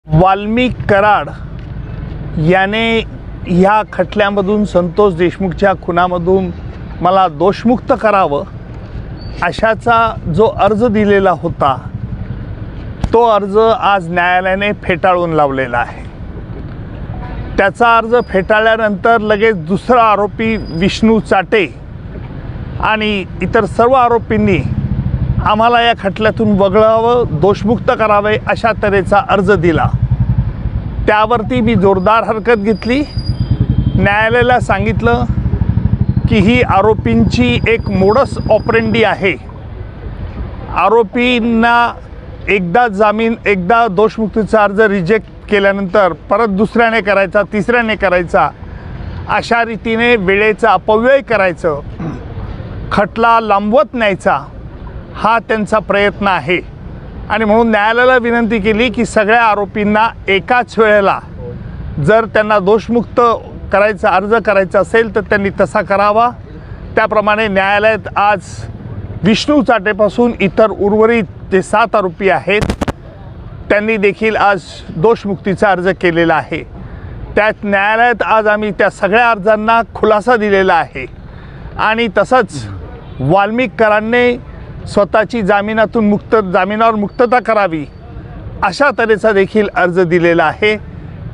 वाल्मिक कराड याने ह्या खटल्यामधून संतोष देशमुखच्या खुनामधून मला दोषमुक्त करावं अशाचा जो अर्ज दिलेला होता तो अर्ज आज न्यायालयाने फेटाळून लावलेला आहे। त्याचा अर्ज फेटाळल्यानंतर लगेच दुसरा आरोपी विष्णू चाटे आणि इतर सर्व आरोपींनी आम्हाला या खटल्यातून वगळावं, दोषमुक्त करावे अशा तऱ्हेचा अर्ज दिला। त्यावरती मी जोरदार हरकत घेतली। न्यायालयाला सांगितलं की ही आरोपींची एक मोडस ऑपरेंडी आहे। आरोपींना एकदा दोषमुक्तीचा अर्ज रिजेक्ट केल्यानंतर परत दुसऱ्याने करायचा, तिसऱ्याने करायचा, अशा रीतीने वेळेचा अपव्यय करायचं, खटला लांबवत न्यायचा हा त्यांचा प्रयत्न आहे। आणि म्हणून न्यायालयाला विनंती केली की सगळ्या आरोपींना एकाच वेळेला जर त्यांना दोषमुक्त करायचा अर्ज करायचा असेल तर त्यांनी तसा करावा। त्याप्रमाणे न्यायालयात आज विष्णू चाटेपासून इतर उर्वरित जे 7 आरोपी आहेत त्यांनी देखील आज दोषमुक्तीचा अर्ज केलेला आहे। त्यात न्यायालयात आज आम्ही त्या सगळ्या अर्जांना खुलासा दिलेला आहे आणि तसंच वाल्मिक कराडने स्वतःची जामिनावर मुक्तता करावी अशा तऱ्हेचा देखील अर्ज दिलेला आहे।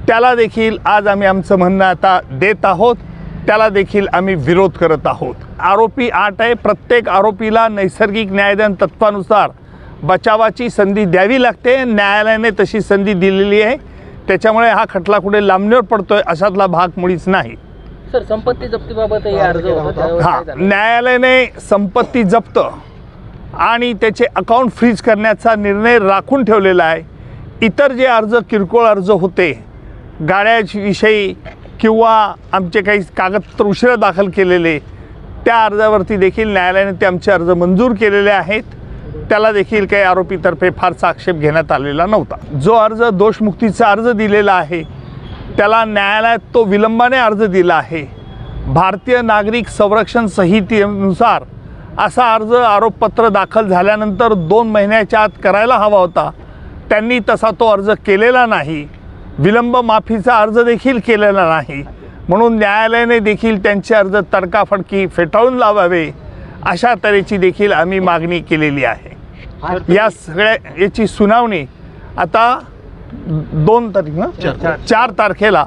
त्याला देखील आज आम्ही आमचं म्हणणं आता देत आहोत, त्याला देखील आम्ही विरोध करत आहोत। आरोपी 8 आहे। प्रत्येक आरोपीला नैसर्गिक न्यायदान तत्वानुसार बचावाची संधी द्यावी लागते। न्यायालयाने तशी संधी दिलेली आहे, त्याच्यामुळे हा खटला कुठे लांबणीवर पडतोय अशातला भाग मुळीच नाही। सर, संपत्ती जप्तीबाबत अर्ज होता, न्यायालयाने संपत्ती जप्त आणि त्याचे अकाउंट फ्रीज करण्याचा निर्णय राखून ठेवलेला आहे। इतर जे अर्ज किरकोळ अर्ज होते गाड्याविषयी किंवा आमचे काही कागदपत्र उशिरा दाखल केलेले त्या अर्जावरती देखील न्यायालयाने ते आमचे अर्ज मंजूर केलेले आहेत। त्याला देखील काही आरोपीतर्फे फारसा आक्षेप घेण्यात आलेला नव्हता। जो अर्ज दोषमुक्तीचा अर्ज दिलेला आहे त्याला न्यायालयात तो विलंबाने अर्ज दिला आहे। भारतीय नागरिक संरक्षण संहितेनुसार असा अर्ज आरोपपत्र दाखल झाल्यानंतर 2 महिन्याच्या आत करायला हवा होता, त्यांनी तसा तो अर्ज केलेला नाही। विलंब माफीचा अर्ज देखील केलेला नाही, म्हणून न्यायालयाने देखील त्यांचे अर्ज तडकाफडकी फेटाळून लावावे अशा तऱ्हेची देखील आम्ही मागणी केलेली आहे। या सगळ्या याची सुनावणी आता 4 तारखेला